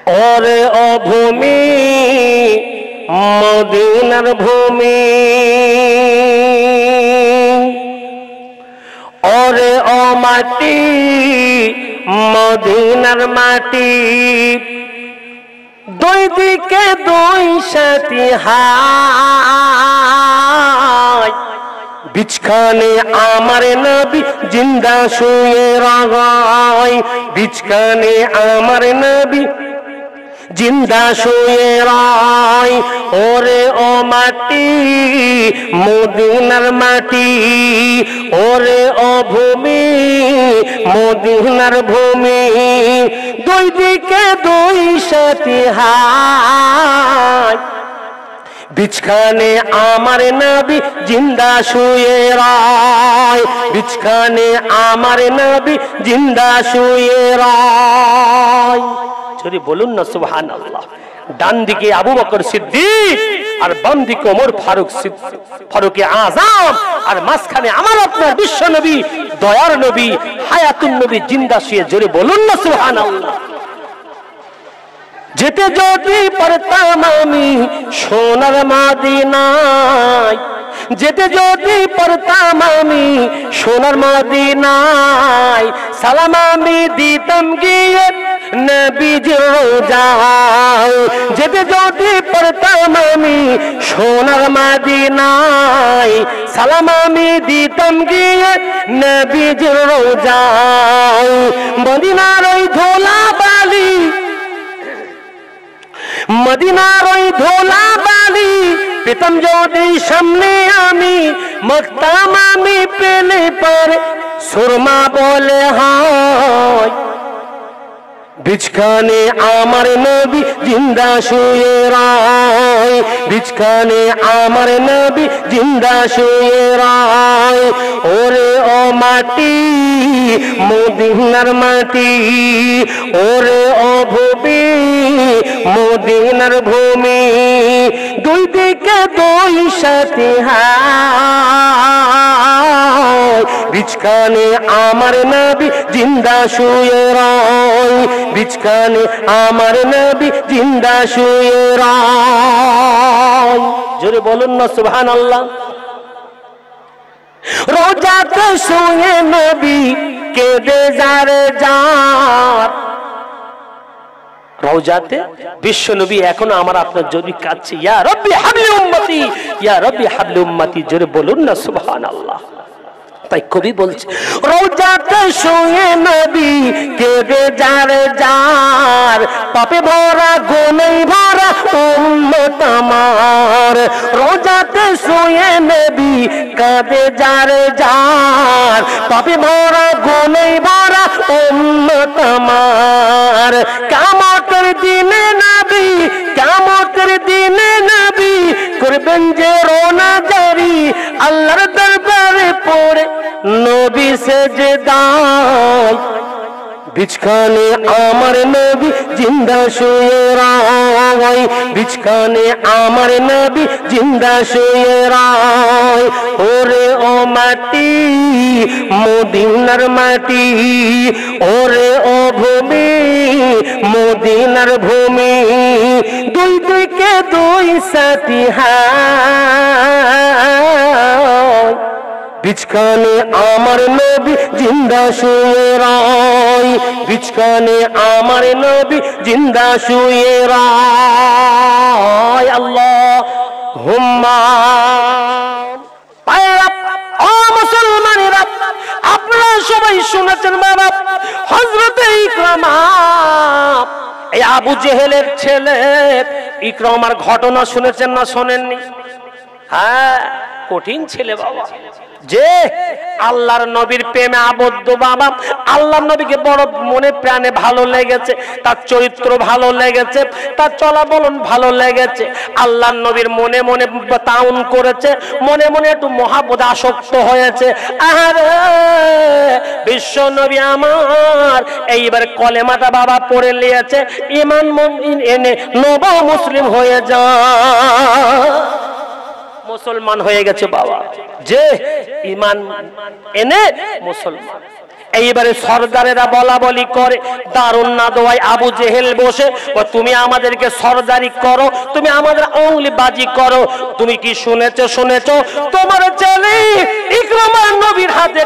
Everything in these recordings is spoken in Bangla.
ওরে ও ভূমি মদিনার ভূমি, ওরে ও মাটি মদিনার মাটি, দুই দিকে দুই সাথী হায়, বিছখানে আমার নবী জিন্দা শুয়ে রাগায়, বিছখানে আমার নবী জিন্দা শুয়ে রায়। ওরে ও মাটি মদিনার মাটি, ওরে ও ভূমি মদিনার ভূমি, দুই দিকে দুই সাথী হায়, বিছখানে আমার নবী জিন্দা শুয়ে রায়, বিছখানে আমার নবী জিন্দা শুয়ে রায়। যদি বলুন না সুবহানাল্লাহ। ডান দিকে আবু বকর সিদ্দিক আর বাম দিকে ওমর ফারুকে আযম, আর মাঝখানে আমার আপনার বিশ্ব নবী, দয়ার নবী, হায়াতুন নবী জিন্দা শুয়ে। জোরে বলুন না সুবহানাল্লাহ। যেতে যদি পারতাম আমি সোনার মদিনায়, যেতে যদি পারতাম আমি সোনার মদিনায়, সালাম আমি দিতাম গিয়ে নবীজির রওজায়। যেতে যদি পারতাম আমি সোনার মদিনায়, সালাম আমি দিতাম গিয়ে নবীজির রওজায়। মদিনার ওই ধোলা বালি, মদিনার ওই ধোলা বালি পেতাম যদি সামনে আমি, মাখতাম আমি পেলে পারে সুরমা বলে হয়, বিছখানে আমার নবী জিন্দা শুয়ে রায়, বিছখানে আমার নবী জিন্দা শুয়ে রায়। ওরে ও মাটি মদিনার মাটি, ওরে ও ভূমি মদিনার ভূমি, দুই দিকে দুই সাথী হায়, বিছখানে আমার নবী জিন্দা শুয়ে রায়, বিছখানে আমার নবী জিন্দা শুয়ে রায়। জোরে বলুন না সুবহানাল্লাহ। রোজাতে শুয়ে নবী কেঁদে যারে যার, রওজাতে বিশ্ব নবী এখনো আমার আপনার যদি কাছে, ইয়া রব্বি হাবলি উম্মতি, ইয়া রব্বি হাবলি উম্মতি। জোরে বলুন না সুবহানাল্লাহ। তাই কবি বলছে রওজাতে শুয়ে নবী কেঁদে যারে যার, পাপে ভরা গুনাহে ভরা উম্মত আমার। রওজাতে শুয়ে নবী কাঁদে যারে যার, পাপে ভরা গুনাহে ভরা উম্মত আমার। কিয়ামতের দিনে নবী, কিয়ামতের দিনে নবী করবেন যে রোনা জারি, আল্লাহর দরবারে পড়ে নবী সেজদায়, বিছখানে আমার নবী জিন্দা শুয়ে রায়, বিছখানে আমার নবী জিন্দা শুয়ে রায়। ওরে ও মাটি মদিনার মাটি, ওরে ও ভূমি মদিনার ভূমি, দুই দিকে দুই সাথী হায়, বিছখানে আমার নবী জিন্দা শুয়ে রায়, বিছখানে আমার নবী জিন্দা শুয়ে রায়। আল্লাহুম্মা। ও মুসলমানেরা, আপনারা সবাই শুনেছেন বাবা, হযরতে ইকরামা এই আবু জেহেলের ছেলে ইকরামার ঘটনা শুনেছেন না শোনেননি? হ্যাঁ, কঠিন ছেলে বাবা, যে আল্লাহর নবীর প্রেমে আবদ্ধ বাবা। আল্লাহর নবীকে বড় মনে প্রাণে ভালো লেগেছে, তার চরিত্র ভালো লেগেছে, তার চলাবলন ভালো লেগেছে। আল্লাহর নবীর মনে মনে তাউন করেছে, মনে মনে একটু মহাব্বত আসক্ত হয়েছে। আরে বিশ্ব নবী আমার এইবার কলেমাটা বাবা পড়ে নিয়েছে, ঈমান মুমিন এনে নব মুসলিম হয়ে যা, মুসলমান হয়ে গেছে বাবা। যে ঈমান এনে মুসলমান, এইবারে সরদারেরা বলা বলি করে, দারুন না দোয়াই আবু জেহেল বসে, তুমি আমাদেরকে সরদারি করো, তুমি আমাদের অংলি বাজি করো। তুমি কি শুনেছো? শুনেছো তোমার ছেলে ইকরামা নবীর হাতে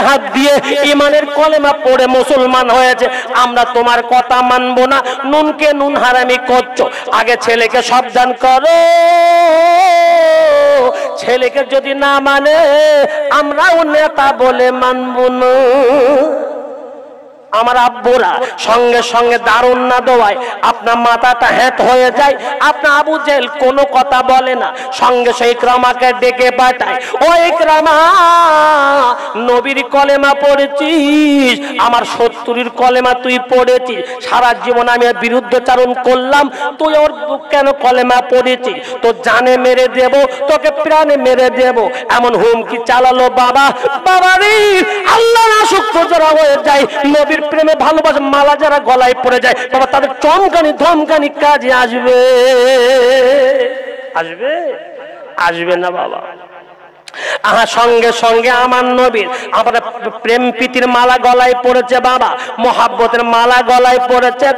হাত দিয়ে ঈমানের কলেমা পড়ে মুসলমান হয়েছে, আমরা তোমার কথা মানবো না, নুনকে নুন হারামি করছো। আগে ছেলেকে সাবধান করো, ছেলেকে যদি না মানে আমরাও নেতা বলে মানবো না। আমার আব্বুরা সঙ্গে সঙ্গে দারুন না দোয়ায় আপনার মাথাটা হ্যাট হয়ে যায়। আপনার আবু জেহেল কোনো কথা বলে না, সঙ্গে সেই ইকরামাকে ডেকে পাঠায়, ও ইকরামা নবীর কলেমা পড়েছিস, আমার শত্রুর কলেমা তুই পড়েছিস, সারা জীবন আমি বিরুদ্ধচারণ করলাম, তুই ওর কেন কলেমা পড়েছিস? তো জানে মেরে দেব, তোকে প্রাণে মেরে দেব, এমন হুমকি চালালো। বাবা বাবারে আল্লাহ আসক্ত যারা হয়ে যায়, নবীর প্রেমে ভালোবাসা মালা যারা গলায় পড়ে যায়, বাবা তাদের চমকানি ধমকানি কাজে আসবে? আসবে? আসবে না বাবা। সঙ্গে সঙ্গে আমার নবীর আমার প্রেম প্রীতির মালা গলায় পড়েছে, বাবা মোহাব্বতের মালা গলায় পড়েছে।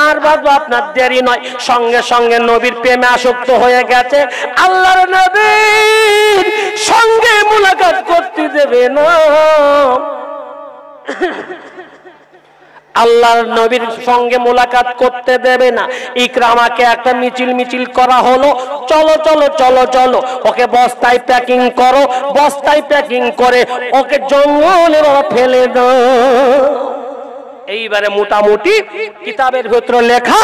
আর বাবা আপনার দেরি নয়, সঙ্গে সঙ্গে নবীর প্রেমে আসক্ত হয়ে গেছে। আল্লাহর নবীর সঙ্গে মুলাকাত করতে দেবে না, আল্লাহর নবীর সঙ্গে মোলাকাত করতে দেবে না। ইকরামাকে একটা মিছিল করা হলো, চলো চলো চলো চলো, ওকে বস্তায় প্যাকিং করো, বস্তায় প্যাকিং করে ওকে জঙ্গলে ফেলে দাও। এইবারে মোটামুটি কিতাবের ভেতরে লেখা,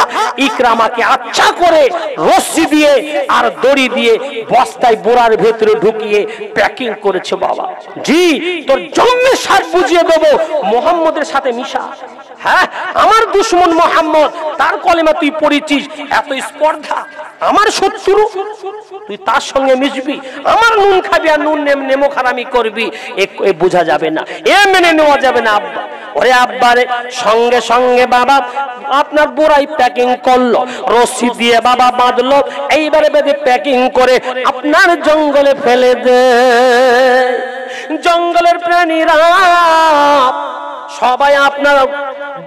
ইকরামাকে আচ্ছা করে রশ্মি দিয়ে আর দড়ি দিয়ে বস্তায় বোরার ভেতরে ঢুকিয়ে প্যাকিং করেছে। বাবা জি, তোর জন্মের সার বুঝিয়ে দেবো, মোহাম্মদের সাথে মিশা। হ্যাঁ, আমার দুশমন মোহাম্মদ, তার কলেমা তুই পড়েছিস, এত স্পর্ধা, আমার শত্রু তুই তার সঙ্গে মিশবি, আমার নুন খাবি আর নুন নেমো খারামি করবি, এ বোঝা যাবে না, এ মেনে নেওয়া যাবে না। আব্বা ওরে আব্বারে সঙ্গে সঙ্গে বাবা আপনার বোরাই প্যাকিং করলো, রশি দিয়ে বাবা বাঁধলো, এইবারে বেঁধে প্যাকিং করে আপনার জঙ্গলে ফেলে দে। জঙ্গলের প্রাণীরা সবাই আপনার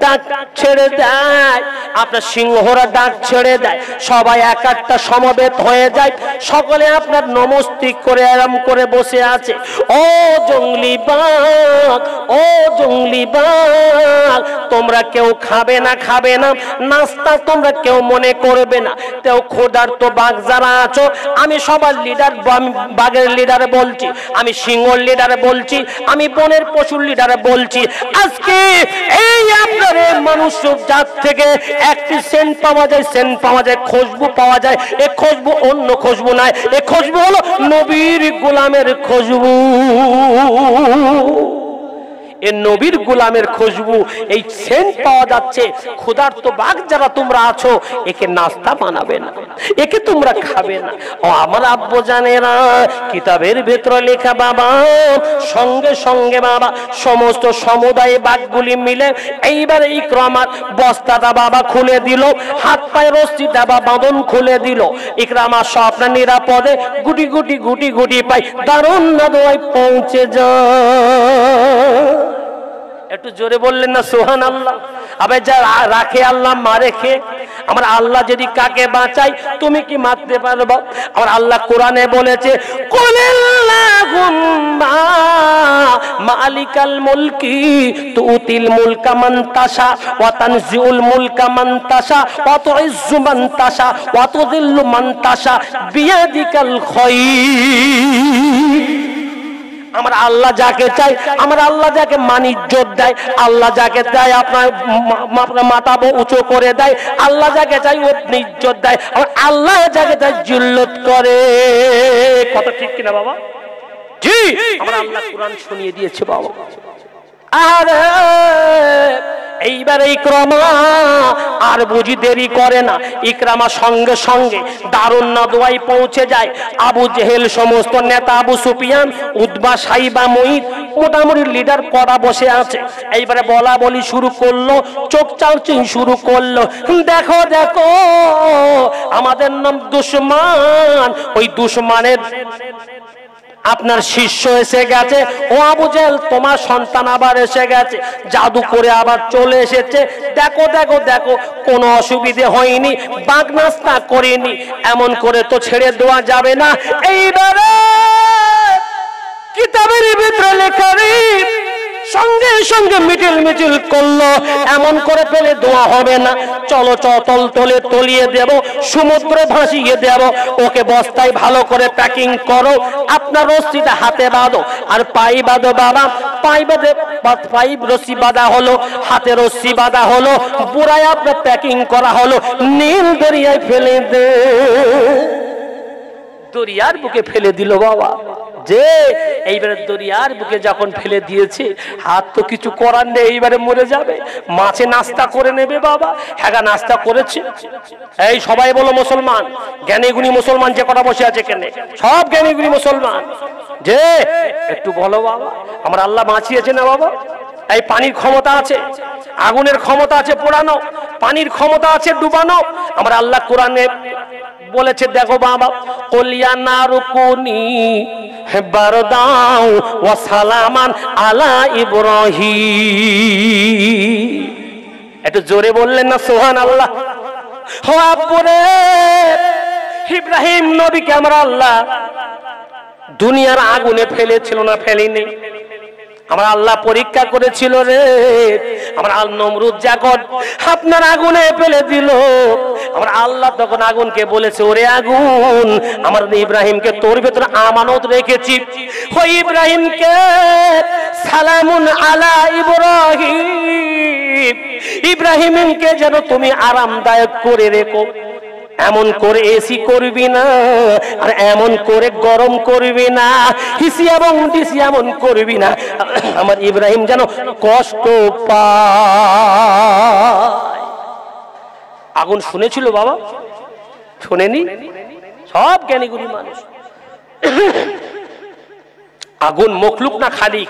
ডাক ছেড়ে দেয়, আপনার সিংহরা ডাক ছেড়ে দেয়, সবাই এক একটা সমবেত হয়ে যায়, সকলে আপনার নমস্তিক করে আরাম করে বসে আছে। ও জঙ্গলি বাঘ, ও জঙ্গলি বাঘ, তোমরা কেউ খাবে না, খাবে না নাস্তা তোমরা কেউ মনে করবে না, কেউ ক্ষুধার্ত বাঘ যারা আছো, আমি সবার লিডার, বাঘের লিডারে বলছি, আমি সিংহর লিডারে বলছি, আমি বনের পশুর লিডারে বলছি, আজকে এই আপনার মানুষ জাত থেকে একটি সেন্ট পাওয়া যায়, সেন্ট পাওয়া যায়, খুশবু পাওয়া যায়, এই খুশবু অন্য খুশবু নয়, এই খুশবু হলো নবীর গোলামের খুশবু, এ নবীর গোলামের খুশবু, এই সেন্ট পাওয়া যাচ্ছে। ক্ষুধার্ত বাঘ যারা তোমরা আছো, একে নাস্তা বানাবে না, একে তোমরা খাবে না। ও আমার আব্বু জানেরা, কিতাবের ভেতরে লেখা বাবা, সঙ্গে সঙ্গে বাবা সমস্ত সমুদায় বাঘগুলি মিলে এইবার ইকরামার বস্তাটা বাবা খুলে দিল, হাত পায়ে রশিটা বা বাঁধন খুলে দিল। ইকরামা স্বপ্ন নিরাপদে গুটি গুটি গুটি গুটি পাই দারুন নদওয়ায় পৌঁছে যায়। একটু জোরে বললেন না সুবহানাল্লাহ? আবে যা রাখে আল্লাহ মারে খে। আমার আল্লাহ যদি কাকে বাঁচায় তুমি কি মারতে পারবে? আমার আল্লাহ কোরআনে বলেছে, কুলিল্লাহুম্মা মালিকাল মুলকি তুতিল মুলকা মান তাশা ওয়া তানজিউল মুলকা মান তাশা ওয়া তুইজ্জু মান তাশা ওয়া তুযিল্লু মান তাশা বিয়াদিকাল খায়র। আমার আল্লাহ যাকে চাই, আমার আল্লাহ যাকে মান ইজ্জত দেয়, আল্লাহ যাকে চাই আপনার মাথা উঁচু করে দেয়, আল্লাহ যাকে চাই আপনি ইজ্জত দেয়, আমার আল্লাহ যাকে চাই জিল্লত করে। কথা ঠিক কিনা বাবা? জি, আমার আল্লাহ কোরআন শুনিয়ে দিয়েছে বাবা। আরে এইবার ইকরামা আর বুঝি দেরি করে না, ইকরামা সঙ্গে সঙ্গে দারুন নদওয়ায় পৌঁছে যায়। আবু জেহেল সমস্ত নেতা, আবু সুফিয়ান, উতবা, সাইবা, মুঈদ, মোটামুটি লিডার করা বসে আছে। এইবারে বলা বলি শুরু করলো, চোখ চাউচিং শুরু করলো, দেখো দেখো আমাদের নাম দুশমান, ওই দুশমানের আপনার শিষ্য এসে গেছে, ও আবু জেহেল তোমার সন্তান আবার এসে গেছে, জাদু করে আবার চলে এসেছে, দেখো দেখো দেখো কোনো অসুবিধে হয়নি, বাগনাস্তা করিনি, এমন করে তো ছেড়ে দেওয়া যাবে না। এইবারে কিতাবের ভিতরে লেখা রে সঙ্গে সঙ্গে মিছিল করলো, এমন করে ফেলে দেওয়া হবে না, চলো চল তলে তলিয়ে দেব, সমুদ্রে ভাসিয়ে দেব, ওকে বস্তায় ভালো করে প্যাকিং করো, আপনার রশ্মিটা হাতে বাঁধো আর পাই বাঁধো বাবা, পাই রশ্মি বাঁধা হলো, হাতে রশ্মি বাঁধা হলো, বুড়ায় আপনার প্যাকিং করা হলো, নীল দরিয়ায় ফেলে দে। দরিয়ার বুকে ফেলে দিল বাবা। যে এইবারে দরিয়ার বুকে যখন ফেলে দিয়েছে, হাত তো কিছু করার নেই, এইবারে মরে যাবে, মাছে নাস্তা করে নেবে বাবা। হ্যাঁ নাস্তা করেছে। এই সবাই বলো মুসলমান, জ্ঞানীগুণী মুসলমান যে কটা বসে আছে কেন, সব জ্ঞানীগুণী মুসলমান, যে একটু বলো বাবা, আমার আল্লাহ বাঁচিয়েছে না বাবা? এই পানির ক্ষমতা আছে, আগুনের ক্ষমতা আছে পোড়ানো, পানির ক্ষমতা আছে ডুবানো। আমার আল্লাহ কোরআনে বলেছে, দেখো বাবা, কলিয়া নারুকুনি বারদাও ওয়া সালামান আলা ইব্রাহিম। একটু জোরে বললেন না সুবহানাল্লাহ? হো আব্বুরে, ইব্রাহিম নবীকে আমার আল্লাহ দুনিয়ার আগুনে ফেলেছিল না ফেলেনি? আমার আল্লাহ পরীক্ষা করেছিল রে। আমার নমরুদ যখন আপনার আগুনে ফেলে দিল, আমার আল্লাহ তখন আগুনকে বলেছে, ওরে আগুন, আমার ইব্রাহিমকে তোর ভেতরে আমানত রেখেছি, ওই ইব্রাহিমকে সালামুন আলা ইব্রাহিম, ইব্রাহিমকে যেন তুমি আরামদায়ক করে রেখো, এমন করে এসি করবি না, আর এমন করে গরম করবি না, হিসি এবং ডিসি এমন করবি না, আমার ইব্রাহিম যেন কষ্ট পায়। আগুন শুনেছিল বাবা? শুনেনি? সব জ্ঞানীগুণী মানুষ। আগুন মখলুক না খালিক?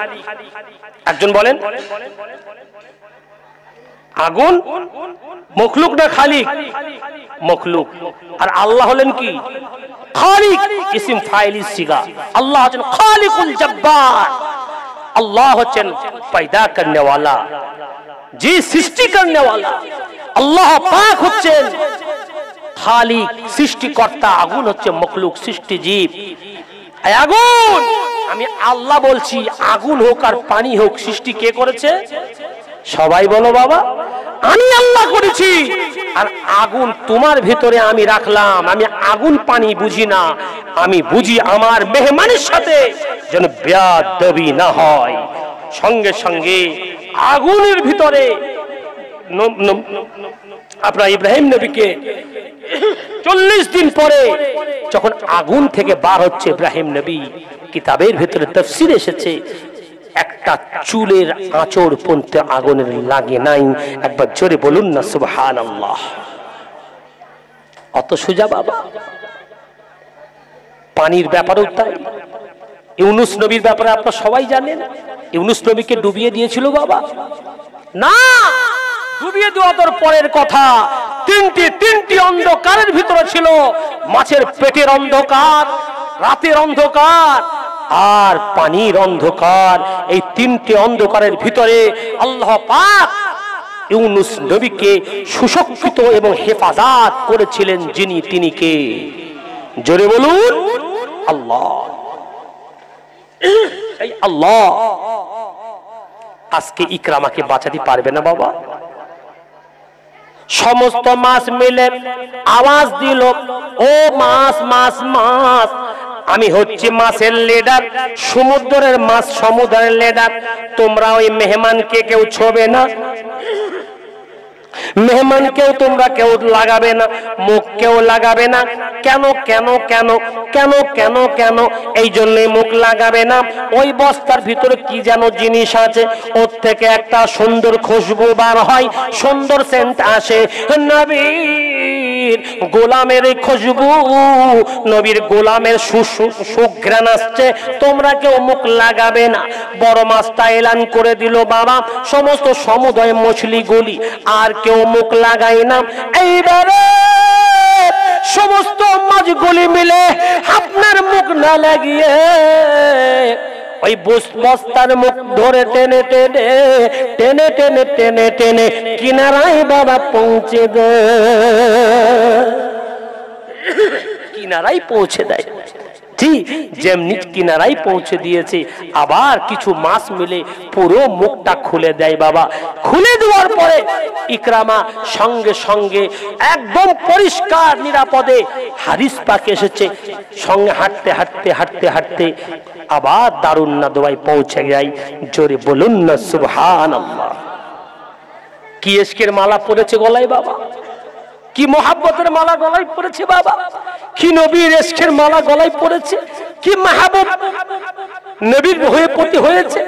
একজন বলেন, আগুন মখলুক না খালিক? মখলুক। আর আল্লাহ হলেন কি? খালিক। ESIM file সিগা। আল্লাহ হচ্ছেন খালিকুল জব্বার, আল্লাহ হচ্ছেন পয়দা করনে ওয়ালা, জি সৃষ্টি করনে ওয়ালা। আল্লাহ পাক হচ্ছেন খালিক, সৃষ্টিকর্তা। আগুন হচ্ছে মখলুক, সৃষ্টি জীব। আগুন, আমি আল্লাহ বলছি, আগুন হোক আর পানি হোক, সৃষ্টি কে করেছে? সবাই বলো বাবা, আমি আল্লাহ করেছি। আর আগুন তোমার ভিতরে আমি রাখলাম। আমি আগুন পানি বুঝি না, আমি বুঝি আমার মেহমানের সাথে যেন বেয়াদবি না হয়। সঙ্গে সঙ্গে আগুনের ভিতরে আপনার ইব্রাহিম নবীকে 40 দিন পরে যখন আগুন থেকে বার হচ্ছে ইব্রাহিম নবী, কিতাবের ভিতরে তাফসীর এসেছে, একটা চুলের আঁচড় পর্যন্ত আগুনের লাগে নাই। একবার জোরে বলুন না সুবহানাল্লাহ। অত সোজা বাবা। পানির ব্যাপারেও তাই। ইউনুস নবীর ব্যাপারে আপনারা সবাই জানেন, ইউনুস নবীকে ডুবিয়ে দিয়েছিল বাবা না? ডুবিয়ে দেওয়া তোর পরের কথা। তিনটি অন্ধকারের ভিতরে ছিল, মাছের পেটের অন্ধকার, রাতের অন্ধকার আর পানির অন্ধকার। এই তিনটি অন্ধকারের ভিতরে আল্লাহ পাক ইউনুস নবীকে সুশক্ষিত এবং হেফাজত করেছিলেন। যিনি, তিনি কে? জোরে বলুন আল্লাহ। এই আল্লাহ আজকে ইকরামাকে বাঁচাতে পারবে না বাবা? সমস্ত মাছ মিলে আওয়াজ দিল, ও মাছ মাছ মাছ, আমি হচ্ছি মাছের লিডার, সমুদ্রের মাছ সমুদ্রের লিডার। তোমরা ওই মেহমানকে কেউ ছোবে না, মেহমানকেও তোমরা কেউ লাগাবে না, মুখ কেউ লাগাবে না। কেন কেন কেন কেন কেন কেন? এই জন্যই মুখ লাগাবে না। ওই বস্তার ভিতরে কি যেন জিনিস আছে, ওর থেকে একটা সুন্দর খুশবু বার হয়, সুন্দর সেন্ট আসে। নবীর গোলামের এই খুশবু, নবীর গোলামের সুঘ্রাণ আসছে, তোমরা কেউ মুখ লাগাবে না। বড় মাছটা এলান করে দিল বাবা, সমস্ত সমুদয় মছলিগুলি আর কেউ মুখ লাগাই না। এইবারে সমস্ত গজগুলি মিলে আপনার মুখ না লাগিয়ে ওই বস্তার মুখ ধরে টেনে টেনে টেনে টেনে টেনে টেনে কিনারায় বাবা পৌঁছে দেয়, কিনারায় পৌঁছে দেয়। ঠিক যেমনি কিনারায় পৌঁছে দিয়েছে, আবার কিছু মাস মিলে পুরো মুখটা খুলে দেয় বাবা। খুলে দেওয়ার পরে ইকরামা সঙ্গে সঙ্গে একদম পরিষ্কার নিরাপদে হাদিস পাক এসেছে, সঙ্গে হাঁটতে হাঁটতে হাঁটতে হাঁটতে আবার দারুন নাদওয়ায় পৌঁছে যায়। জোরে বলুন না সুবহানাল্লাহ। কি ইশকের মালা পড়েছে গলায় বাবা, কি মোহাব্বতের মালা গলায় পড়েছে বাবা, কি নবীর ইশকের মালা গলায় পড়েছে, কি মাহবুব নবীর হয়ে পতি হয়েছে।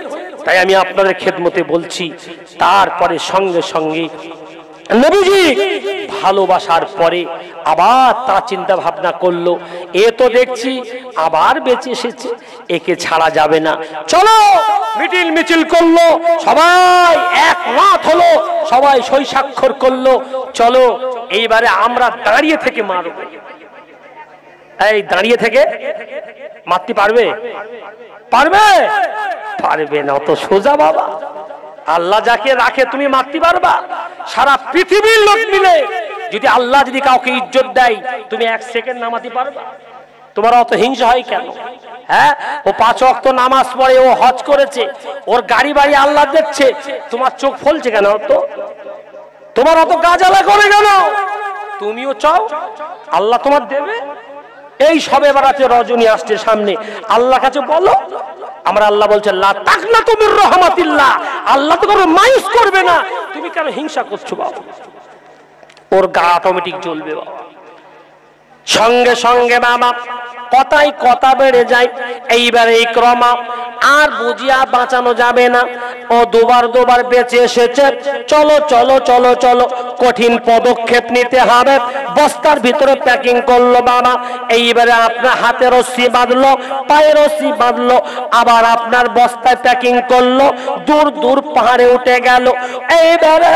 তাই আমি আপনাদের খেদমতে বলছি, তারপরে সঙ্গে সঙ্গে নবীজি ভালোবাসার পরে আবার তার চিন্তা ভাবনা করলো, এ তো দেখছি আবার বেঁচে এসেছে, একে ছাড়া যাবে না। চলো মিটিল মিছিল করলো, সবাই একমত হলো, সবাই সই স্বাক্ষর করলো, চলো এইবারে আমরা দাঁড়িয়ে থেকে মারব। এই দাঁড়িয়ে থেকে মারতে পারবে? পারবে? পারবে না, অত সোজা বাবা। আল্লাহ যাকে রাখে তুমি মারতে পারবা? সারা পৃথিবীর লোক মিলে যদি আল্লাহ যদি কাউকে ইজ্জত দেয়, তুমি এক সেকেন্ড নামাতে পারবা? তোমার অত হিংসা হয় কেন? হ্যাঁ, ও 5 ওয়াক্ত নামাজ পড়ে, ও হজ করেছে, ওর গাড়ি বাড়ি আল্লাহ দেখছে, তোমার চোখ ফলছে কেন? তো তোমার অত গাজালা করে কেন? তুমিও চাও আল্লাহ তোমার দেবে। এই সবে বারাতে রজনী আসছে সামনে, আল্লাহ কাছে বলো, আমরা আল্লাহ বলছে লা তাকনাতু মির রাহমাতিল্লাহ, আল্লাহ তো কোনো মাইস করবে না, তুমি কেন হিংসা করছো বাবা? ওর গা অটোমেটিক জ্বলবে বাবা। সঙ্গে সঙ্গে বাবা কথাই কথা বেড়ে যায়। এইবারে ইকরামা আর বুঝিয়া বাঁচানো যাবে না, ও দুবার বেঁচে এসেছে, চলো চলো চলো চলো কঠিন পদক্ষেপ নিতে হবে। বস্তার ভিতরে প্যাকিং করলো বাবা, এইবারে আপনার হাতে রশি বাঁধলো, পায়ে রশি বাঁধলো, আবার আপনার বস্তায় প্যাকিং করলো, দূর দূর পাহাড়ে উঠে গেল। এইবারে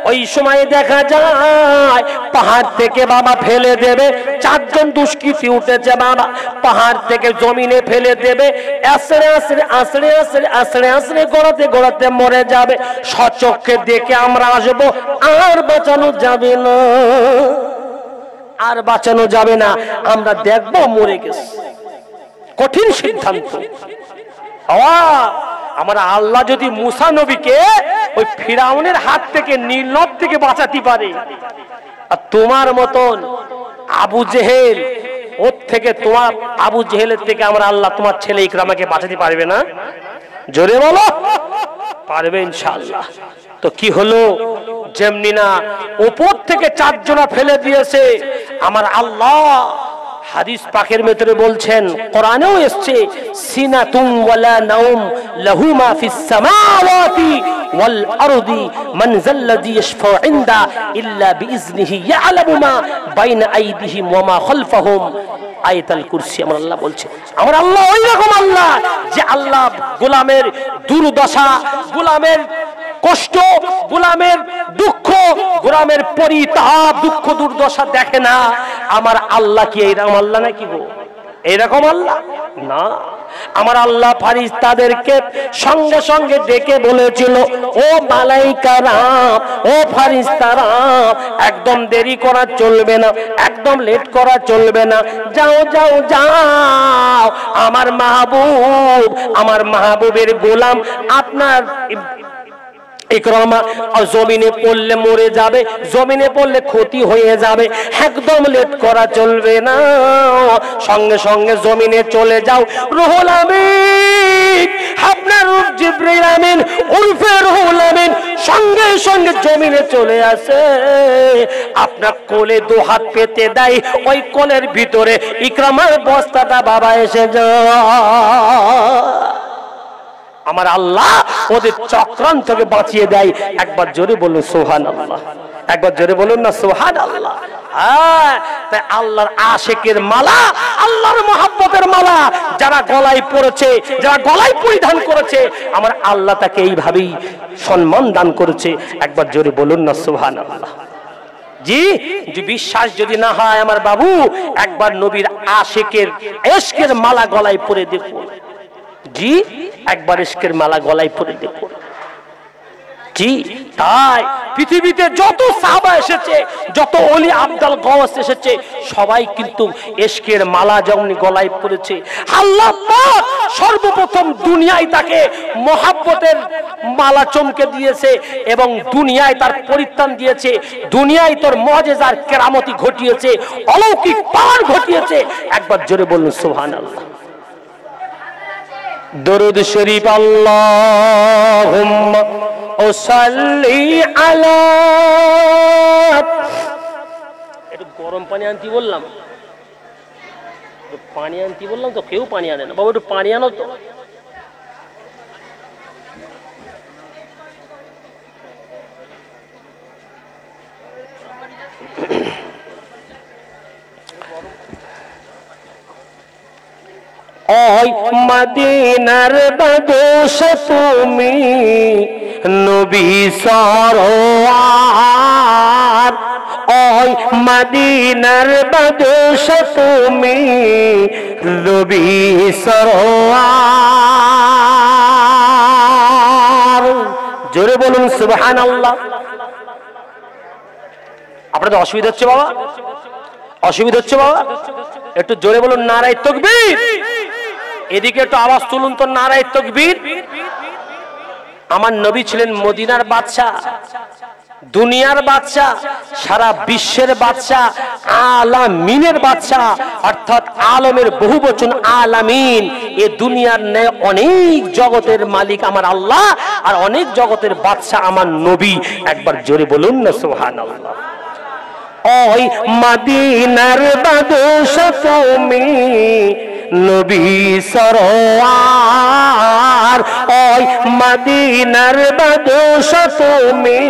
ওই সময় দেখা যায় পাহাড় থেকে বাবা ফেলে দেবে, 4 জন দুষ্কৃতী উঠেছে বাবা, পাহাড় থেকে জমিনে ফেলে দেবে, আছড়ে আছড়ে আছড়ে আছড়ে আছড়ে আছড়ে গড়াতে গড়াতে মরে যাবে। সচক্ষে দেখে আমরা আসবো, আর বাঁচানো যাবে না, আর বাঁচানো যাবে না, আমরা দেখবো মরে গেছে। কঠিন সিদ্ধান্ত। আমরা আল্লাহ যদি মুসা নবীকে ওই ফিরাউনের হাত থেকে, নীল নদ থেকে বাঁচাতে পারে, আর তোমার মতন আবু জেহেল, ওর থেকে, তোমার আবু জেহেলের থেকে আমরা আল্লাহ তোমার ছেলে ইকরামাকে বাঁচাতে পারবে না? জোরে বলো, পারবে ইনশাআল্লাহ। তো কি হলো? যেমনি না উপর থেকে 4 জনা ফেলে দিয়েছে, আমার আল্লাহ হাদিস পাকের ভিতরে বলছেন, কোরআনেও এসেছে, সিনাতুম ওয়ালা নাউম লাহু মা ফিস সামাওয়াতি ওয়াল আরদি মান যাল্লাযী ইয়াশফাউ ইনদা ইল্লা বিইজনিহি ইয়ালামু মা বাইনা আইদিহিম ওয়া মা খালফাহুম। আয়াতুল কুরসি আমার আল্লাহ বলছে। আমার আল্লাহ ওই রকম আল্লাহ যে আল্লাহ গোলামের দুর্দশা, গোলামের কষ্ট, গোলামের দুঃখ, গোলামের পরিতাপ, দুঃখ দুর্দশা দেখে না। আমার আল্লাহ কি এইরকম আল্লাহ নাকি গো? এইরকম আল্লাহ না। আমার আল্লাহ ফারিস্তাদেরকে সঙ্গে সঙ্গে ডেকে বলেছিল, ও মালাইকারাম, ও ফারিস্তারাম, একদম দেরি করা চলবে না, একদম লেট করা চলবে না, যাও যাও যাও, আমার মাহবুব, আমার মাহবুবের গোলাম আপনার ইকরামা জমিনে পড়লে মরে যাবে, জমিনে পড়লে ক্ষতি হয়ে যাবে, একদম লেট করা চলবে না, সঙ্গে সঙ্গে জমিনে চলে যাও। রুহুল আমিন, আপনার রূপ জিবরাইল আমিন উরফে রুহুল আমিন সঙ্গে সঙ্গে জমিনে চলে আসে, আপনার কোলে 2 হাত পেতে দেয়, ওই কোলের ভিতরে ইকরামার বস্তাটা বাবা এসে যায়। আমার আল্লাহ ওদের চক্রান্তকে বাঁচিয়ে দেয়। একবার জোরে বলুন সুবহানাল্লাহ, একবার জোরে বলুন না সুবহানাল্লাহ। তাই আল্লাহর আশিকের মালা, আল্লাহর মহব্বতের মালা যারা গলায় পড়েছে, যারা গলায় পরিধান করেছে, আমার আল্লাহ তাকে এইভাবেই সম্মান দান করেছে। একবার জোরে বলুন না সুবহানাল্লাহ। জি, যে বিশ্বাস যদি না হয় আমার বাবু, একবার নবীর আশিকের ইশকের মালা গলায় পরে দেখুন। জি, একবার ইশকের মালা গলায় পরে দেখুন। জি, তাই পৃথিবীতে যত সাহাবা এসেছে, যত ওলি আব্দাল গওস এসেছে, সবাই কিন্তু ইশকের মালা যেমন গলায় পড়েছে। আল্লাহ পাক সর্বপ্রথম দুনিয়ায় তাকে মহাব্বতের মালা চমকে দিয়েছে এবং দুনিয়ায় তার পরিত্রাণ দিয়েছে। দুনিয়ায় তোর মুআজিজার কেরামতি ঘটিয়েছে, অলৌকিক পাওয়ার ঘটিয়েছে। একবার জোরে বলুন সুবহানাল্লাহ। দরুদ শরীফ আল্লাহুম্মা সাল্লি আলা। একটু গরম পানি আনতে বললাম, পানি আনতে বললাম তো কেউ পানি আনে না। বাবু একটু পানি আনো তো। ওই মদিনার বাদশা তুমি, নবী সরওয়ার। ওই মদিনার বাদশা তুমি, নবী সরওয়ার। জোরে বলুন সুবহানাল্লাহ। আপনাদের অসুবিধা হচ্ছে বাবা? অসুবিধা হচ্ছে বাবা? একটু জোরে বলুন নারায়ে তাকবীর। এদিকে একটু আওয়াজ তুলুন তো, নারায়ে তাকবীর। আমার নবী ছিলেন মদিনার বাদশা, দুনিয়ার বাদশা, সারা বিশ্বের বাদশা, আলামিনের বাদশা, অর্থাৎ আলমের বহুবচন আলামিন। এ দুনিয়ার নেয় অনেক জগতের মালিক আমার আল্লাহ, আর অনেক জগতের বাদশা আমার নবী। একবার জোরে বলুন না সুবহানাল্লাহ। ওই মদিনার বাদশা তুমি, নবী সরওয়ার। ওই মদিনার বাদশা তুমি,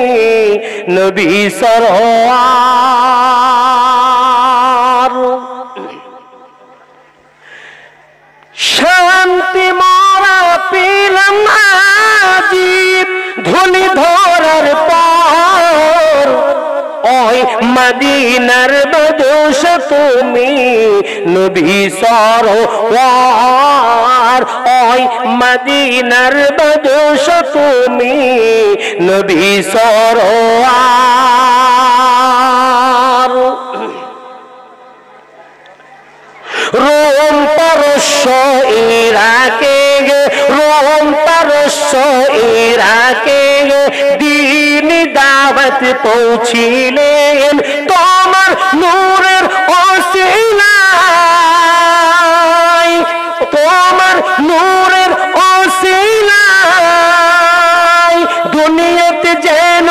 নবী সরওয়ার। শান্তি মোরা পেলাম আজিব ধুলি ধরার পর। ওই মদিনার বাদশা তুমি, নবী সরওয়ার। ওই মদিনার বাদশা তুমি, নবী সরওয়ার। রোম পারস্য ইরাকে, রোম পারস্য ইরাকে দিন দাওয়াত পৌঁছিলেন তোমার নূরের ওসিলায়, তোমার নূরের ওসিলায় দুনিয়াতে যেন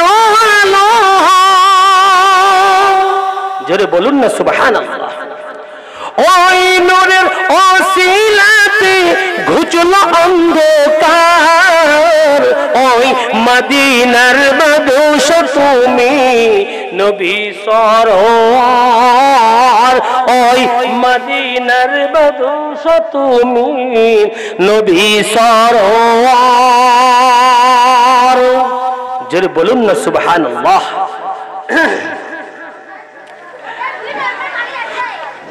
আলো। জোরে বলুন না সুবহানাল্লাহ। ওই নূরের ওসিলাতে ঘুচলো অন্ধকার। ওই মদিনার বাদশা তুমি, নবী সরওয়ার। ওই মদিনার বাদশা তুমি, নবী সরওয়ার। জোরে বলুন না সুবহানাল্লাহ।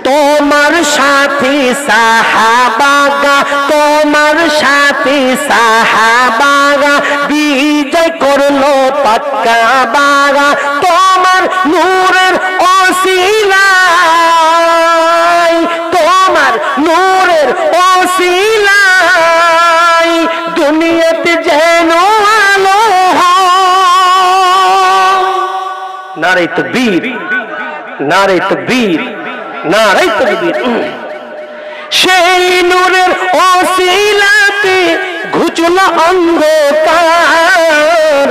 তোমার সাথী সাহাবাগা, তোমার সাথী সাহাবাগা বিজয় করলো পাক্কা বাগা। তোমার নূরের ওসিলায়, তোমার নূরের ওসিলায় দুনিয়াতে যেন আলো। নারে তাকবীর, নারে তাকবীর, নারায়ে তাকবীর। সেই নূরের ওসিলাতে ঘুচলো অন্ধকার।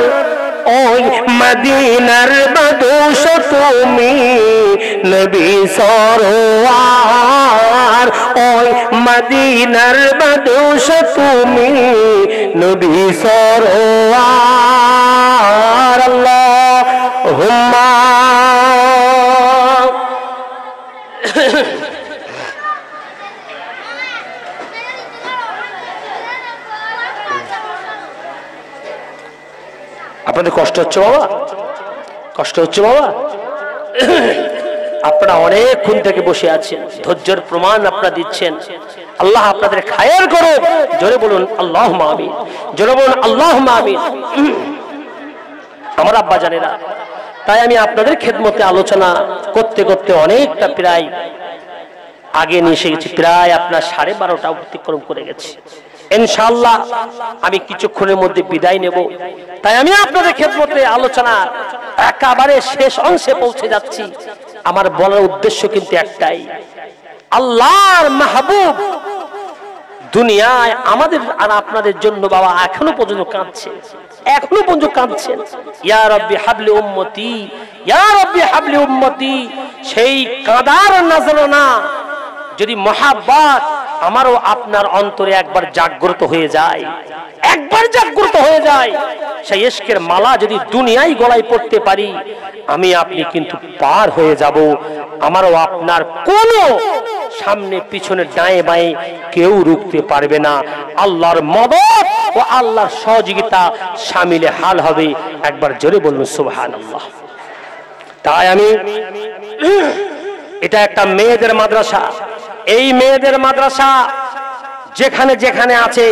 ওই মদিনার বাদশা তুমি, নবী সরওয়ার। ওই মদিনার বাদশা তুমি, নবী সরওয়ার। আল্লাহুম্মা আপনাদের কষ্ট হচ্ছে বাবা? কষ্ট হচ্ছে বাবা? আপনারা অনেকক্ষণ থেকে বসে আছেন, ধৈর্যের প্রমাণ আপনারা দিচ্ছেন। আল্লাহ আপনাদের খায়ের করুন। জোরে বলুন আল্লাহুম্মা আমিন, জোরে বলুন আল্লাহুম্মা আমিন। আমার আব্বা জানেরা, তাই আমি আপনাদের খেদমতে আলোচনা করতে করতে অনেকটা প্রায় আগে নিয়ে এসে গেছি, প্রায় আপনার 12:30 অতিক্রম করে গেছি। ইনশাআল্লাহ আমি কিছুক্ষণের মধ্যে বিদায় নেব। তাই আমি আপনাদের খেদমতে আলোচনা একেবারে শেষ অংশে পৌঁছে যাচ্ছি। আমার বলার উদ্দেশ্য কিন্তু একটাই, আল্লাহর মাহবুব দুনিয়ায় আমাদের আর আপনাদের জন্য বাবা এখনো পর্যন্ত কাঁদছে, এখনো পর্যন্ত কাঁদছেন। ইয়া রাব্বি হাবলি উম্মতি, ইয়া রাব্বি হাবলি উম্মতি। সেই কাঁদার নজরানা যদি মহাব্বত আমারও আপনার অন্তরে একবার জাগ্রত হয়ে যায়, একবার জাগ্রত হয়ে যায়, সেই ইশকের মালা যদি দুনিয়ায় গলায় পড়তে পারি, আমি আপনি কিন্তু পার হয়ে যাব। আমারও আপনার কোনো সামনে পিছনে ডায়ে বাঁয়ে কেউ রুখতে পারবে না। আল্লাহর মদদ ও আল্লাহর সহযোগিতা শামিলে হাল হবে। একবার জোরে বলুন সুবহানাল্লাহ। তাই আমি, এটা একটা মেয়েদের মাদ্রাসা। এই মেয়েদের মাদ্রাসা যেখানে যেখানে আছে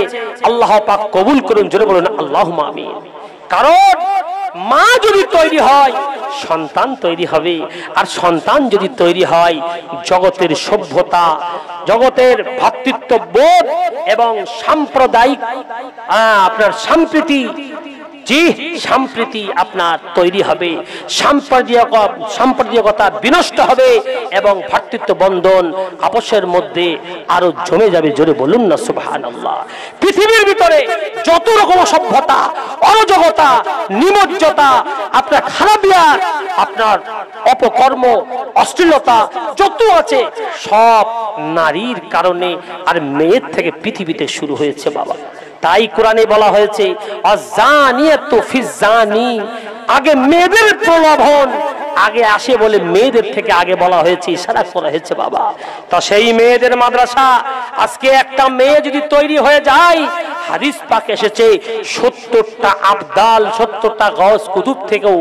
আল্লাহ পাক কবুল করুন। জোরে বলুন আল্লাহুম্মা আমিন। কারণ মা যদি তৈরি হয়, সন্তান তৈরি হবে। আর সন্তান যদি তৈরি হয়, জগতের সভ্যতা, জগতের ভ্রাতৃত্ববোধ এবং সাম্প্রদায়িক আপনার সম্প্রীতি, জি সম্প্রীতি আপনার তৈরি হবে, সাম্প্রদায়িকতা বিনষ্ট হবে এবং ভ্রাতৃত্ব বন্ধন আপসের মধ্যে আরো জমে যাবে। জোরে বলুন না সুবহানাল্লাহ। পৃথিবীর ভিতরে যত রকম সভ্যতা, অরাজকতা, নিমজ্জতা, আপনার খারাপিয়ার, আপনার অপকর্ম, অশ্লীলতা যত আছে, সব নারীর কারণে আর মেয়ের থেকে পৃথিবীতে শুরু হয়েছে বাবা। তাই কোরআনে বলা হয়েছে আযানিয়াতু ফিজ্জানি, আগে মেয়েদের প্রলোভন আগে আসে বলে মেয়েদের থেকে আগে বলা হয়েছে, ইশারা করা হয়েছে বাবা। তো সেই মেয়েদের মাদ্রাসা আজকে একটা মেয়ে যদি তৈরি হয়ে যায়, হাদিস পাক এসেছে 70টা আবদাল, 70টা গাউস কুতুব থেকেও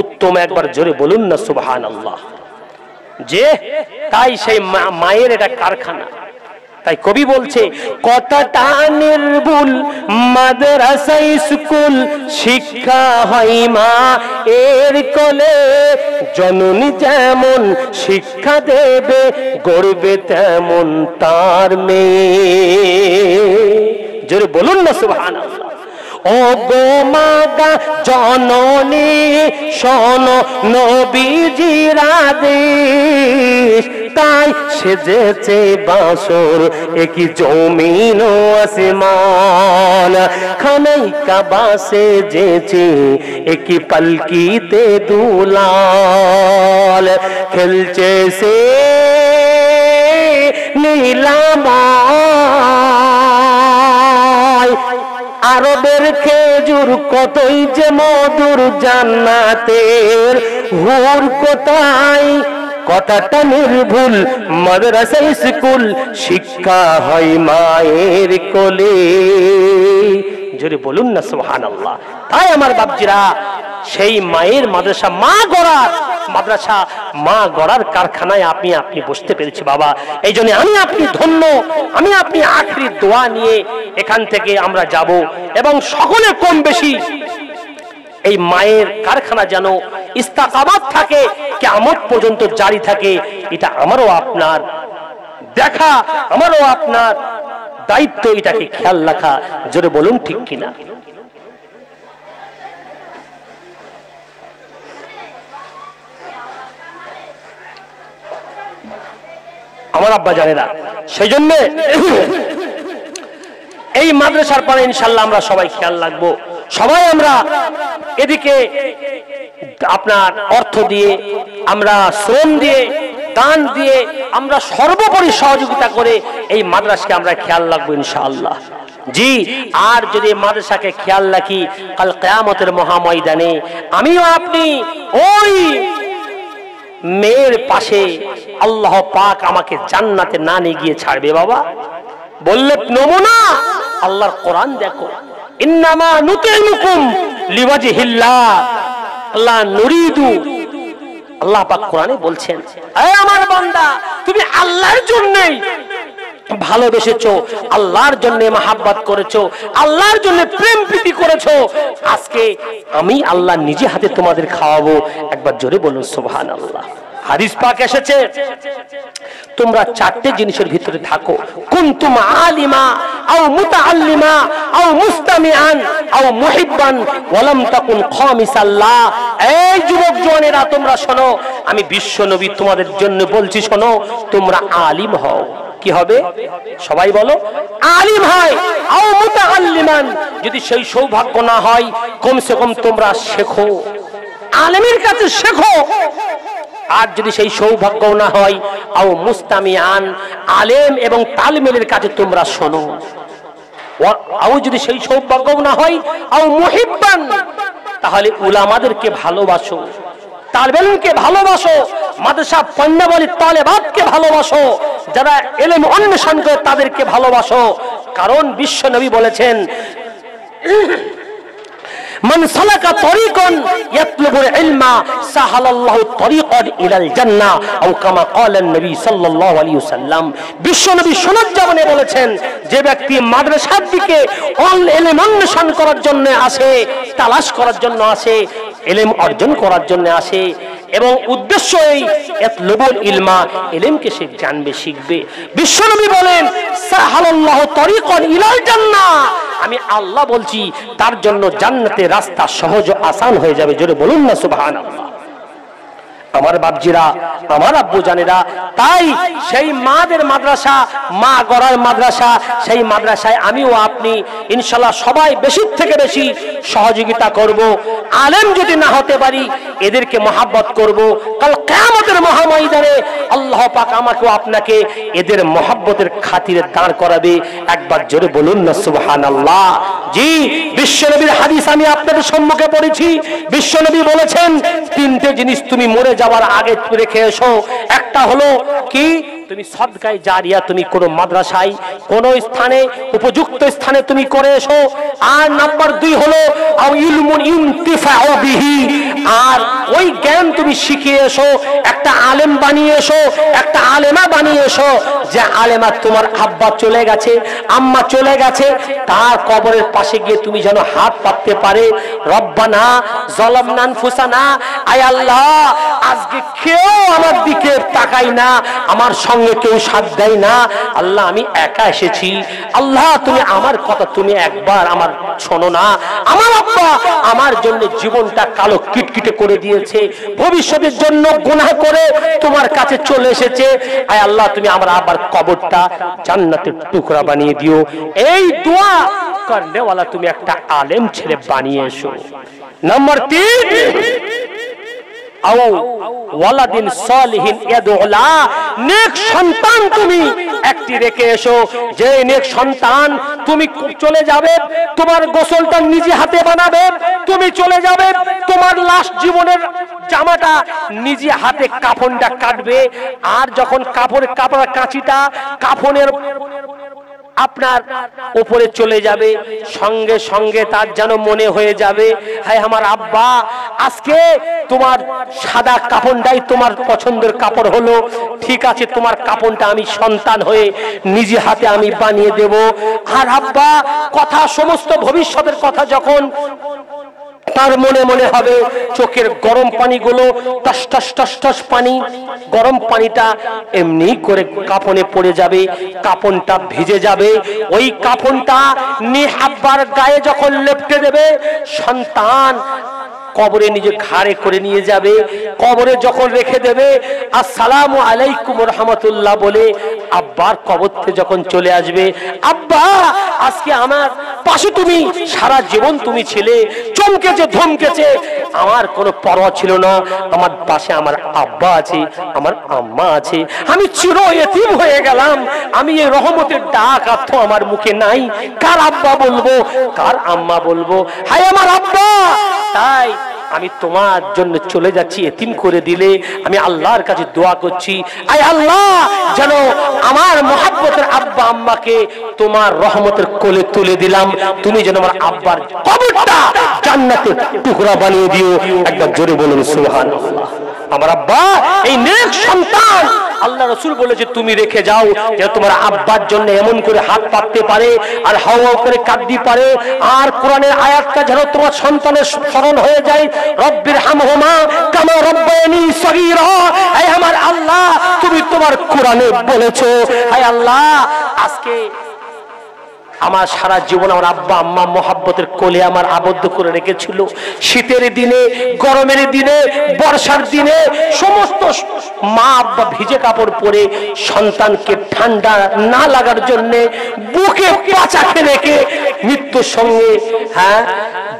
উত্তম। একবার জোরে বলুন না সুবহানাল্লাহ। যে তাই সেই মায়ের এটা কারখানা। তাই কবি বলছে, কতটা নির্ভুল মাদ্রাসা স্কুল, শিক্ষা হয় মা এর কোলে, জননী যেমন শিক্ষা দেবে, গড়বে তেমন তার মেয়ে। জোরে বলুন না সুবহানাল্লাহ। ও গো মাতা জননী, শোনো নবীজির আদেশ, তাই সেজেছে বাসর একই জমিন ও আসমান, খানাই কাবা সেজেছে একই পালকিতে দুলাল, খেলছে সে নীলাময়, আরবের খেজুর কতই যে মধুর, জান্নাতের হুর কোথায়, কতটা নির্ভুল মাদ্রাসা স্কুল, শিক্ষা হয় মায়ের কোলে। জোরে বলুন না সুবহানাল্লাহ। তাই আমার বাপজিরা, সেই মায়ের মাদ্রাসা, মা গড়ার মাদ্রাসা, মা গড়ার কারখানায় আপনি বসতে পেরেছি বাবা। এই জন্য আমি আপনি ধন্য। আমি আপনি আখরি দোয়া নিয়ে এখান থেকে আমরা যাব এবং সকলে কম বেশি এই মায়ের কারখানা যেন ইস্তাকামাত থাকে, কিয়ামত পর্যন্ত জারি থাকে। এটা আমারও আপনার দেখা, আমারও আপনার দায়িত্ব, এটাকে খেয়াল রাখা। জোরে বলুন ঠিক কিনা। আমার আব্বা জানে না, সেই জন্য এই মাদ্রাসার পরে ইনশাল্লাহ আমরা সবাই খেয়াল রাখবো। সবাই আমরা এদিকে আপনার অর্থ দিয়ে, আমরা শ্রম দিয়ে, দান দিয়ে, আমরা সর্বোপরি সহযোগিতা করে এই মাদ্রাসাকে আমরা খেয়াল রাখবো ইনশাআল্লাহ। জি, আর যদি মাদ্রাসাকে খেয়াল রাখি, কাল কিয়ামতের মহাময়দানে আমিও আপনি ওই মেয়ের পাশে আল্লাহ পাক আমাকে জান্নাতে না নিয়ে গিয়ে ছাড়বে বাবা। বললে নমুনা আল্লাহর কোরআন দেখো, ইন্নামা নুতিমুকুম লিওয়াজহিল্লাহ লা নুরিদু আল্লাহ পাক কোরআনে বলছেন, এ আমার বান্দা, তুমি আল্লাহর জন্যই ভালোবেসেছো, আল্লাহর জন্য মহাব্বত করেছো, আল্লাহর জন্য প্রেম প্রীতি করেছো, আজকে আমি আল্লাহ নিজে হাতে তোমাদের খাওয়াবো। একবার জোরে বলুন সুবহানাল্লাহ। হাদিস পাক এসেছে, তোমরা চারটি জিনিসের ভিতরে থাকো, কুনতুম আলিমা আও মুতাআল্লিমা আও মুস্তামিআন আও মুহিব্বান ওয়া লাম তাকুন খামিসাল্লাহ। এই যুবক জওয়ানেরা, তোমরা শোনো, আমি বিশ্ব নবী তোমাদের জন্য বলছি, শোনো, তোমরা আলিম হও। কি হবে? সবাই বলো, আলিম হয়। আও মুতাআল্লিমান, যদি সেই সৌভাগ্য না হয়, কমসে কম তোমরা শেখো, আলেমের কাছে শেখো। আর যদি সেই সৌভাগ্য না হয়, আও মুস্তামিআন, আলেম এবং তালিমের কাছে তোমরা শোনো। আও যদি সেই সৌভাগ্য না হয়, আও মুহিব্বান, তাহলে উলামাদেরকে ভালোবাসো, তালেবেলকে ভালোবাসো, মাদ্রাসা পণ্যাবলী তালেবাতকে ভালোবাসো, যারা ইলম অন্বেষণ করে তাদেরকে ভালোবাসো। কারণ বিশ্ব নবী বলেছেন, মান সালাকা তরিকান ইয়াতলুবুল ইলমা সাহালাল্লাহু তরিকান ইলাল জান্নাহ আও কামা ক্বালা নবী সাল্লাল্লাহু আলাইহি ওয়াসাল্লাম। বিশ্ব নবী সুন্নাত জামানে বলেছেন, যে ব্যক্তি মাদ্রাসার দিকে ইলম অন্বেষণ করার জন্য আসে, তালাশ করার জন্য আসে, ইলম অর্জন করার জন্য আসে, এবং উদ্দেশ্য এই ইয়াতলুবুল ইলমা, ইলমকে সে জানবে, শিখবে, বিশ্বনবী বলেন সাহালাল্লাহু তরিকান ইলাল জান্নাহ, আমি আল্লাহ বলছি তার জন্য জান্নাতের রাস্তা সহজ ও আসান হয়ে যাবে। জোরে বলুন না সুবহানাল্লাহ। আমার বাপজিরা, আমার আব্বু জানেরা, তাই সেই মাদের মাদ্রাসা, মা গড়ার মাদ্রাসা, সেই মাদ্রাসায় আমিও আপনি ইনশাআল্লাহ সবাই বেশি থেকে বেশি সহযোগিতা করব। আলেম যদি না হতে পারি, এদেরকে মহাব্বত করব। কাল কিয়ামতের মহাময়দানে আল্লাহ পাক আমাকে আপনাকে এদের মহাব্বতের খাতিরে দাঁড় করাবে। একবার জোরে বলুন না সুবহানাল্লাহ। জি, বিশ্বনবীর হাদিস আমি আপনাদের সম্মুখে পড়েছি। বিশ্বনবী বলেছেন, তিনটে জিনিস তুমি মরে যাওয়ার আগে রেখে এসো। একটা হলো কি? তুমি সদকায়ে জারিয়া তুমি কোন মাদ্রাসায় কোন স্থানে উপযুক্ত স্থানে তুমি করে এসো। আর নাম্বার 2 হলো আও ইলমুন ইনতিফাউ বিহি, আর ওই জ্ঞান তুমি শিখিয়ে এসো, একটা আলেম বানিয়ে এসো, একটা আলেমা বানিয়ে এসো। যে আলেমা তোমার আব্বা চলে গেছে, আম্মা চলে গেছে, তার কবরের পাশে গিয়ে তুমি যেন হাত পাততে পারে, রব্বানা যালামনা আনফুসানা, আয় আল্লাহ আজকে কেউ আমার দিকে তাকায় না, আমার সঙ্গে কেউ সাথ দেয় না, আল্লাহ আমি একা এসেছি, আল্লাহ তুমি আমার কথা তুমি একবার আমার শোনো না। আমার আব্বা আমার জন্য জীবনটা কালো কিটকিটে করে দিয়েছে, ভবিষ্যতের জন্য গুনাহ করে তোমার কাছে চলে এসেছে, আয় আল্লাহ তুমি আমার আব্বার কবরটা জান্নাতের টুকরা বানিয়ে দিও। এই দোয়া করনেওয়ালা তুমি একটা আলেম ছেলে বানিয়ে এসো। নাম্বার 3, আও ওয়ালাদিন সালিহিন ইয়াদউলা, নেক সন্তান তুমি একটি রেখে এসো, যে নেক সন্তান তুমি চলে যাবে, তোমার গোসলটা নিজে হাতে বানাবে, তুমি চলে যাবে, তোমার লাস্ট জীবনের জামাটা নিজে হাতে কাফনটা কাটবে, আর যখন কাপড়ের কাঁচিটা কাফনের আপনার উপরে চলে যাবে, সঙ্গে সঙ্গে তার যেন মনে হয়ে যাবে, হায় আমার আব্বা আজকে তোমার সাদা কাফনটাই তোমার পছন্দের কাপড় হলো, ঠিক আছে তোমার কাফনটা আমি সন্তান হয়ে নিজে হাতে আমি বানিয়ে দেব। আর আব্বা কথা, সমস্ত ভবিষ্যতের কথা যখন তার মনে মনে হবে, চোখের গরম পানিগুলো টস টস টস টস পানি, গরম পানিটা এমনি করে কাফনে পড়ে যাবে, কাফনটা ভিজে যাবে, ওই কাফনটা নিয়ে আব্বার গায়ে যখন লেপটে দেবে, সন্তান কবরে নিজে ঘাড়ে করে নিয়ে যাবে, কবরে যখন রেখে দেবে আসসালামু আলাইকুম রাহমাতুল্লাহ বলে আব্বার কবর থেকে যখন চলে আসবে, আব্বা আজকে আমার পাশে তুমি সারা জীবন তুমি ছিলে, চমকেছে ধমকেছে, আমার কোনো পরোয়া ছিল না, আমার পাশে আমার আব্বা আছে, আমার আম্মা আছে, আমি চির এতিম হয়ে গেলাম, আমি এই রহমতের ডাক আর তো আমার মুখে নাই, কার আব্বা বলবো, কার আম্মা বলবো, হায় আমার আব্বা, তাই আমি তোমার জন্য চলে যাচ্ছি, এতিম করে দিলে, আমি আল্লাহর কাছে দোয়া করছি, আয় আল্লাহ যেন আমার মহব্বতের আব্বা আম্মাকে তোমার রহমতের কোলে তুলে দিলাম, তুমি যেন আমার আব্বার কবরটা জান্নাতের টুকরা বানিয়ে দিও। একবার জোরে বলুন সুবহানাল্লাহ। আমার আব্বা এই নেক সন্তান আল্লাহ রাসূল বলেছে তুমি রেখে যাও, যে তোমার আব্বার জন্য এমন করে হাত পাততে পারে আর হাও হাও করে কাঁদতে পারে, আর কোরআনের আয়াতটা যেন তোমার সন্তানের স্মরণ হয়ে যায়, রব্বির হামহুমা কামা রব্বায়ানি সগীরা। এই আমার আল্লাহ তুমি তোমার কোরআনে বলেছো, হে আল্লাহ আজকে আমার সারা জীবন আমার আব্বা আম্মা মোহাব্বতের কোলে আমার আবদ্ধ করে রেখেছিল। শীতের দিনে, গরমের দিনে, বর্ষার দিনে সমস্ত মা আব্বা ভিজে কাপড় পরে সন্তানকে ঠান্ডা না লাগার জন্য বুকে পাচাকে রেখে মৃত্যুর সঙ্গে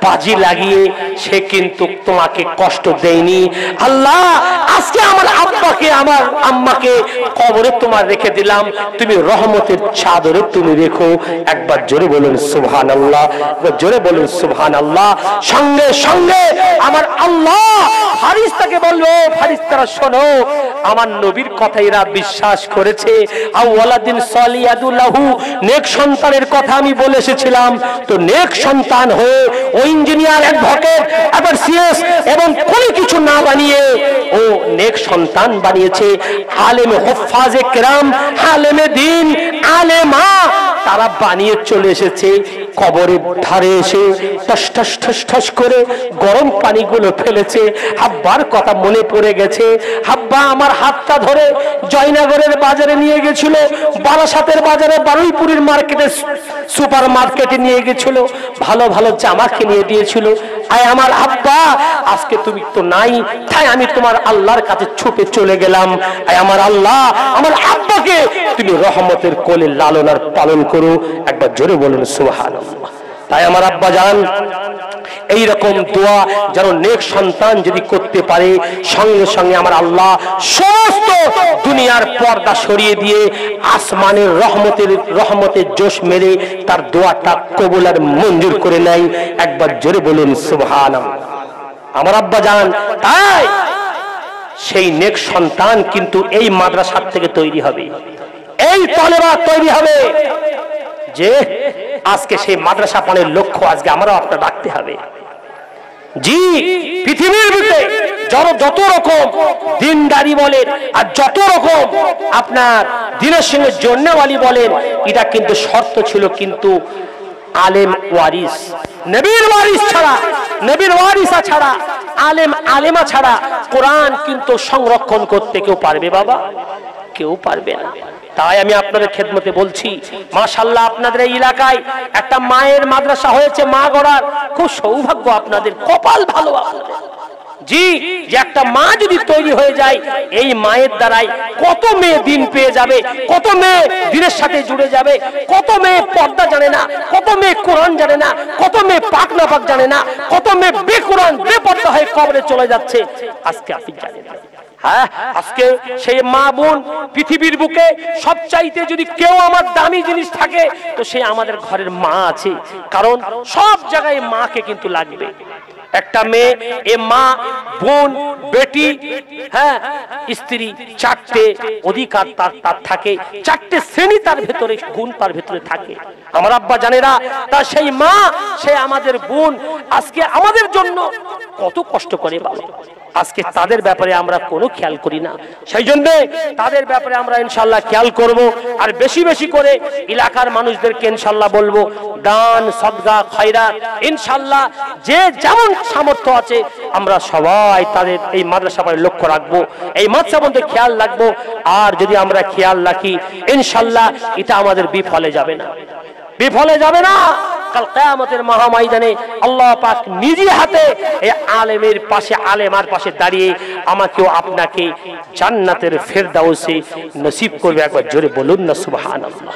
বাজি লাগিয়ে সে কিন্তু তোমাকে কষ্ট দেয়নি। আল্লাহ আজকে আমার আব্বাকে আমার আম্মাকে কবরে তোমার রেখে দিলাম, তুমি রহমতের চাদরে তুমি রেখো। একবার জোরে বলুন সুবহানাল্লাহ, জোরে বলুন সুবহানাল্লাহ। সঙ্গে সঙ্গে আমার আল্লাহ ফারিস্তাকে বলবো, ফারিস্তারা শোনো আমার নবীর কথা এরা বিশ্বাস করেছে। আওয়ালাদিন সালিয়াদুল্লাহু নেক সন্তানের কথা আমি বলে এসেছিলাম, তো নেক সন্তান হয়ে ও ইঞ্জিনিয়ার, অ্যাডভোকেট, আবার সিএস এবং কোনো কিছু না বানিয়ে ও নেক সন্তান বানিয়েছে। আলেমে হুফাজে কেরাম, আলেমে দ্বীন, আলেমা তারা বানিয়ে চলে এসেছে। কবরের ধারে এসে টস টস টস টস করে গরম পানিগুলো ফেলেছে। হাব্বার কথা মনে পড়ে গেছে। হাব্বা আমার হাতটা ধরে জয়নগরের বাজারে নিয়ে গেছিল, বারাসাতের বাজারে, বারুইপুরের মার্কেটে, সুপার মার্কেটে নিয়ে গেছিল, ভালো ভালো জামা কিনে দিয়েছিল। আয় আমার আব্বা আজকে তুমি তো নাই, তাই আমি তোমার আল্লাহর কাছে ছুটে চলে গেলাম। আয় আমার আল্লাহ আমার আব্বাকে তুমি রহমতের কোলে লালন আর পালন করো। একবার জোরে বলুন সুবহানাল্লাহ। তাই আমার আব্বা জান এইরকম দোয়া যেন নেক সন্তান যদি করতে পারে, সঙ্গে সঙ্গে আমার আল্লাহ সমস্ত দুনিয়ার পর্দা সরিয়ে দিয়ে আসমানের রহমতের জোশ মেরে তার দোয়াটা কবুল আর মঞ্জুর করে নেয়। একবার জোরে বলুন সুবহানাল্লাহ। আমার আব্বা জান তাই সেই নেক সন্তান কিন্তু এই মাদ্রাসা থেকে তৈরি হবে, এই তলেবা তৈরি হবে, যে আজকে সেই মাদ্রাসা পানের লক্ষ্য আজকে আমরা আপনার রাখতে হবে। জি পৃথিবীর ভিতরে যত রকম দিনদারি বলেন আর যত রকম আপনার দিনের সঙ্গে জন্যওয়ালি বলেন, এটা কিন্তু শর্ত ছিল কিন্তু আলেম ওয়ারিস, নবীর ওয়ারিস ছাড়া, নবীর ওয়ারিসা ছাড়া, আলেম আলেমা ছাড়া কোরআন কিন্তু সংরক্ষণ করতে কেউ পারবে বাবা? কেউ পারবে না। তাই আমি আপনাদের খেদমতে বলছি, মাশাআল্লাহ আপনাদের এই এলাকায় একটা মায়ের মাদ্রাসা হয়েছে, মা গড়ার খুব সৌভাগ্য আপনাদের, কপাল ভালো আপনাদের। জি যে একটা মা যদি তৈরি হয়ে যায়, এই মায়ের দ্বারাই কত মেয়ে দিন পেয়ে যাবে, কত মেয়ে দিনের সাথে জুড়ে যাবে, কত মেয়ে পর্দা জানে না, কত মেয়ে কোরআন জানে না, কত মেয়ে পাক না পাক জানে না, কত মেয়ে বেকুরআন বেপর্দা হয়ে কবরে চলে যাচ্ছে। আজকে আপনি জানেন আজকে সেই মা বোন পৃথিবীর বুকে সবচাইতে যদি কেউ আমার দামি জিনিস থাকে তো সে আমাদের ঘরের মা আছে, কারণ সব জায়গায় মাকে কিন্তু লাগবে। একটা মেয়ে এ মা বোন বেটি স্ত্রী চারটে অধিকার তার থাকে, চারটে শ্রেণী তার ভেতরে গুণ তার ভেতরে থাকে। আমার আব্বা জানেরা তা সেই মা, সে আমাদের বোন আজকে আমাদের জন্য কত কষ্ট করে বাবা, আজকে তাদের ব্যাপারে আমরা কোনো খেয়াল করি না। সেই জন্য তাদের ব্যাপারে আমরা ইনশাআল্লাহ খেয়াল করব, আর বেশি বেশি করে এলাকার মানুষদেরকে ইনশাআল্লাহ বলবো দান সদকা খয়রাত ইনশাআল্লাহ যে যেমন সামর্থ্য আছে আমরা সবাই তাদের এই মাদ্রাসা পারে লক্ষ্য রাখবো, এই মাদ্রাসা বন্ধে খেয়াল রাখবো। আর যদি আমরা খেয়াল রাখি ইনশাআল্লাহ এটা আমাদের বিফলে যাবে না, বিফলে যাবে না। কাল কিয়ামতের মহাময়দানে আল্লাহ পাক নিজে হাতে এই আলেমের পাশে, আলেমার পাশে দাঁড়িয়ে আমাকেও আপনাকে জান্নাতের ফেরদাউসে নসিব করবে। একবার জোরে বলুন না সুবহানাল্লাহ।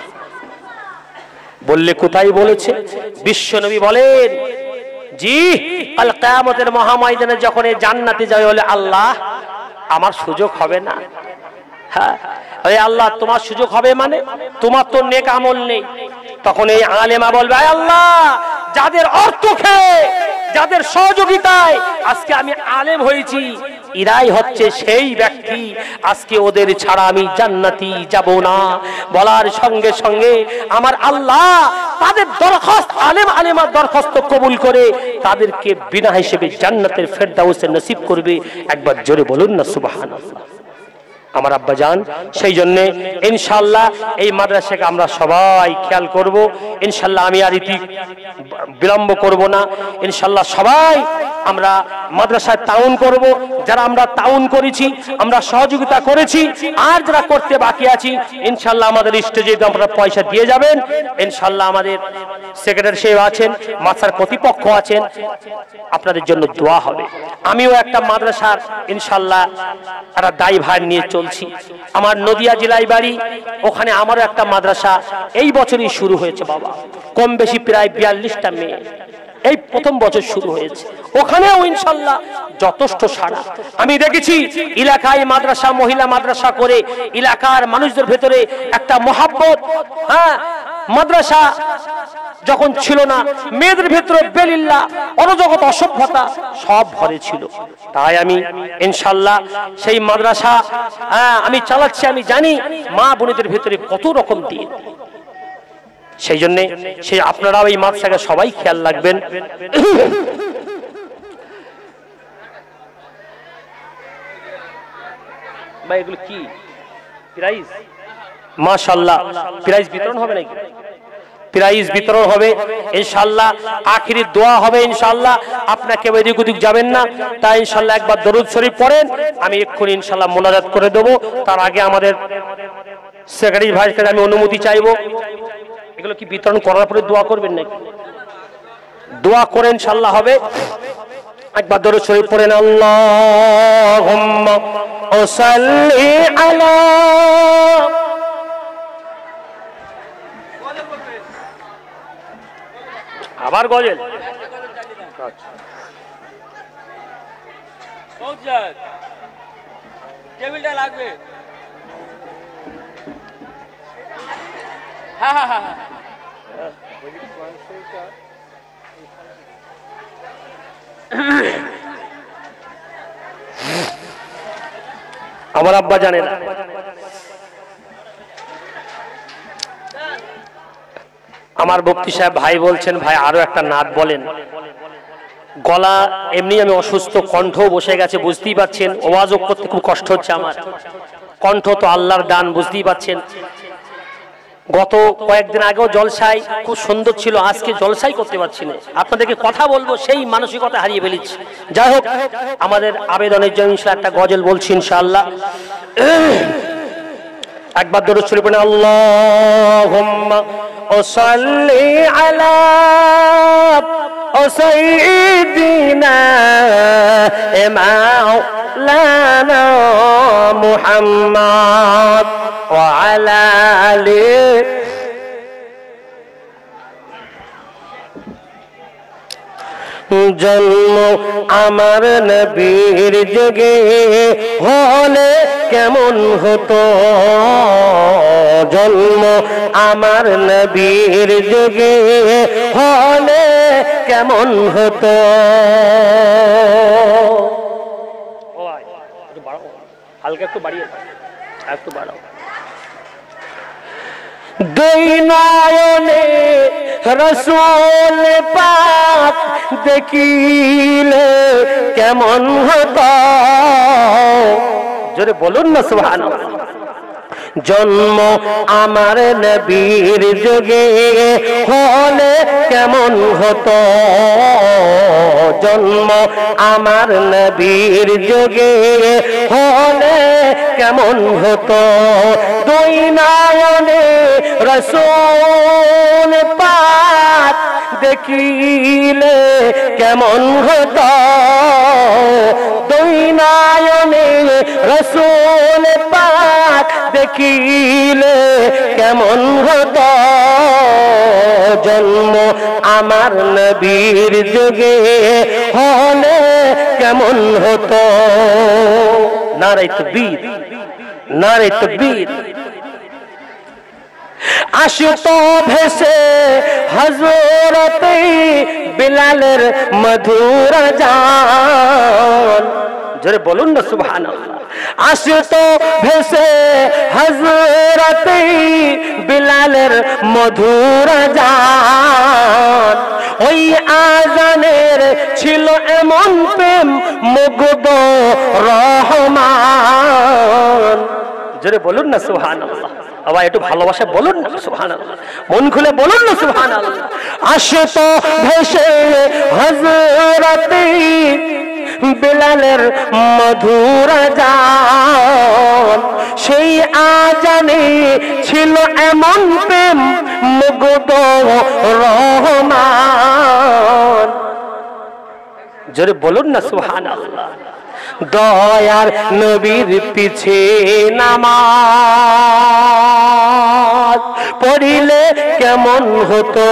বললে কোথায় বলেছে? বিশ্বনবী বলেন জি কাল কিয়ামতের মহাময়দানে যখন এই জান্নাতে যাবে বলে আল্লাহ আমার সুযোগ হবে না। হ্যাঁ আল্লাহ তোমার সুযোগ হবে মানে তোমার তো নেক আমল নেই। তখন এই আলেমা বলবে আল্লাহ যাদের অর্থ খেয়ে, যাদের সহযোগিতায় আজকে আমি আলেম হয়েছি, এরাই হচ্ছে সেই ব্যক্তি আজকে ওদের ছাড়া আমি জান্নাতি যাব না বলার সঙ্গে সঙ্গে আমার আল্লাহ তাদের দরখাস্ত আলেম আলেমার দরখাস্ত কবুল করে তাদেরকে বিনা হিসেবে জান্নাতের ফেরদাউসে নসিব করবে। একবার জোরে বলুন না সুবহানাল্লাহ। আমার আব্বা জান, সেই জন্য ইনশাআল্লাহ এই মাদ্রাসাকে আমরা সবাই খেয়াল করব ইনশাআল্লাহ। আমি আর ইতি বিলম্ব করব না ইনশাআল্লাহ। সবাই আমরা মাদ্রাসায় তাউন করব, যারা আমরা তাউন করেছি, আমরা সহযোগিতা করেছি, আর যারা করতে বাকি আছি ইনশাআল্লাহ আমাদের স্টেজে আপনারা পয়সা দিয়ে যাবেন ইনশাআল্লাহ। আমাদের সেক্রেটারি সাহেব আছেন, মাদ্রাসার কর্তৃপক্ষ আছেন, আপনাদের জন্য দোয়া হবে। আমিও একটা মাদ্রাসার ইনশাআল্লাহ একটা দায়ভার নিয়ে চলছি। আমার নদিয়া জেলায় বাড়ি, ওখানে আমারও একটা মাদ্রাসা এই বছরই শুরু হয়েছে বাবা, কম বেশি প্রায় 42টা মেয়ে এই প্রথম বছর শুরু হয়েছে। ওখানেও ইনশাআল্লাহ যথেষ্ট সাড়া আমি দেখেছি। এলাকায় মাদ্রাসা, মহিলা মাদ্রাসা করে এলাকার মানুষদের ভেতরে একটা মহাব্বত, হ্যাঁ মাদ্রাসা যখন ছিল না মেয়েদের ভেতরে বেলিল্লা অনজগত অসভ্যতা সব ভরে ছিল। তাই আমি ইনশাআল্লাহ সেই মাদ্রাসা আমি চালাচ্ছি। আমি জানি মা বোনেদের ভেতরে কত রকম দিন, সেই জন্য সেই আপনারাও এই মাদ্রাসাকে সবাই খেয়াল রাখবেন। ভাই এগুলো কি প্রাইজ? মাশাআল্লাহ প্রাইজ বিতরণ হবে নাকি? প্রাইজ বিতরণ হবে ইনশাআল্লাহ। আখিরি দোয়া হবে ইনশাআল্লাহ। আপনাকে এদিক ওদিক যাবেন না, তাই ইনশাআল্লাহ একবার দরুদ শরীফ পড়েন, আমি এক্ষুনি ইনশাআল্লাহ মোনাজাত করে দেব। তার আগে আমাদের সেক্রেটারি ভাইয়ের কাছে আমি অনুমতি চাইবো। এগুলো কি বিতরণ করার পরে দোয়া করবেন নাকি? দোয়া করে ইনশাআল্লাহ হবে। একবার দরুদ শরীফ পড়েন। আল্লাহুম্মা সাল্লি আলা আবার গজল টেবিলটা লাগবে। হ্যাঁ হ্যাঁ হ্যাঁ আমার আব্বা জানে না। আমার বক্তি সাহেব ভাই বলছেন ভাই আরো একটা নাত বলেন। গলা এমনি আমি অসুস্থ, কণ্ঠ বসে গেছে বুঝতেই পাচ্ছেন, ওয়াজও করতে খুব কষ্ট হচ্ছে আমার। কণ্ঠ তো আল্লাহর দান বুঝতেই পাচ্ছেন। গত কয়েকদিন আগেও জলসাই খুব সুন্দর ছিল, আজকে জলসাই করতে পারছি না। আপনাদেরকে কথা বলবো সেই মানসিকতা হারিয়ে ফেলেছি। যাই হোক আমাদের আবেদনের জন্য একটা গজল বলছি ইনশাআল্লাহ। একবার দরুদ শরীফ পড়েন। আল্লাহুম্মা সাল্লি আলা সাইয়্যিদিনা মাওলানা মুহাম্মদ ওয়া আলা আলিহি জন্ম আমার নবীর যুগে হলে কেমন হতো, জন্ম আমার নবীর যুগে হলে কেমন হতো। হালকা একটু বাড়িয়ে, একটু বাড়াও। দুই নয়নে রসূল পাক দেখিলে কেমন হতো, জোরে বলুন না সুবহানাল্লাহ। জন্ম আমার নবীর যুগে হলে কেমন হতো, জন্ম আমার নবীর যুগে হলে কেমন হতো। দুই নয়নে রাসূল পাক দেখিলে কেমন হতো, দুই নয়নে রাসূল পাক দেখিলে কেমন হতো। জন্ম আমার নবীর যুগে হলে কেমন হতো। নারে তাকবীর, নারে তাকবীর। আসতো ভেসে হযরতে বিলালের মধুর জান, জোরে বলুন না সুবহানাল্লাহ। আসতো ভেসে হযরতে বিলালের মধুর আযান, ওই আযানের ছিল এমন প্রেম মুগ্ধ রহমান। জোরে বলুন না সুবহানাল্লাহ। আবার একটু ভালোবাসা বলুন না সুবহানাল্লাহ, মন খুলে বলুন না সুবহানাল্লাহ। আসতো ভেসে হযরতে বিলালের মধুর আযান, সেই আযানে ছিল এমন প্রেম মুগ্ধ রহমান। জোরে বলুন না সুবহানাল্লাহ। দয়ার নবীর পিছে নামাজ পড়িলে কেমন হতো,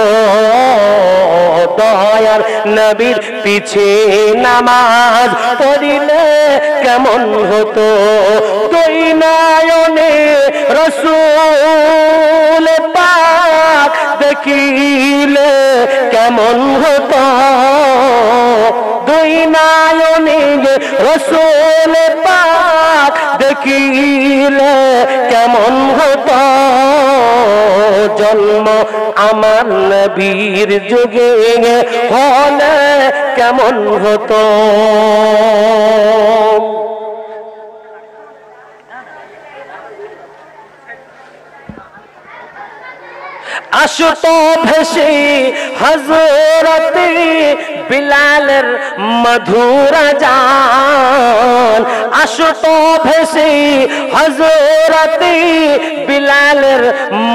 দয়ার নবীর পিছে নামাজ পড়িলে কেমন হতো, দুই নয়নে রাসূল পাক দেখিলে কেমন হতো, দুই নয়নে রাসূল পাক দেখিলে কেমন হতো, জন্ম আমার নবীর যুগে হলে কেমন হতো। আসতো ভেসে হযরতে বিলালের মধুর আযান, আসতো ভেসে হযরতে বিলালের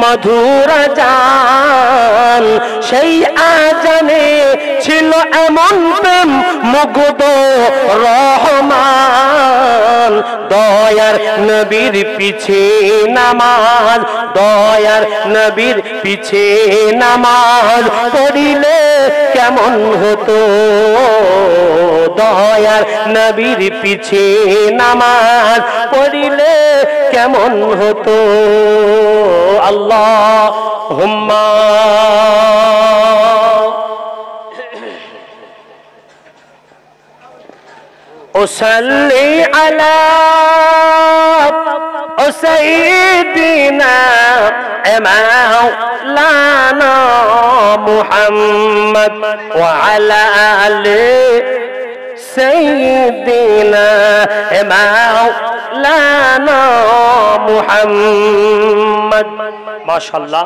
মধুর আযান, সেই আযানে ছিল এমন প্রেম মুগ্ধ রহমান। দয়ার নবীর পিছে নামাজ, দয়ার নবীর পিছে নামাজ পড়িলে কেমন হতো, দয়ার নবীর পিছে নামাজ পড়িলে কেমন হতো। আল্লাহুম্মা উসাল্লি আলা সাইয়্যিদিনা মাওলানা মুহাম্মদ ওয়া আলা আলি সাইয়্যিদিনা মাওলানা মুহাম্মদ। মাশাআল্লাহ।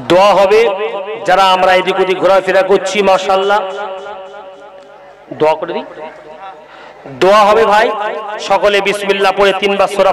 দোয়া হবে যারা আমরা এদিক ওদিক ঘোরাফেরা করছি, মাশাআল্লাহ দোয়া করে দিই। দোয়া হবে ভাই, সকলে বিসমিল্লাহ পড়ে 3 বার সূরা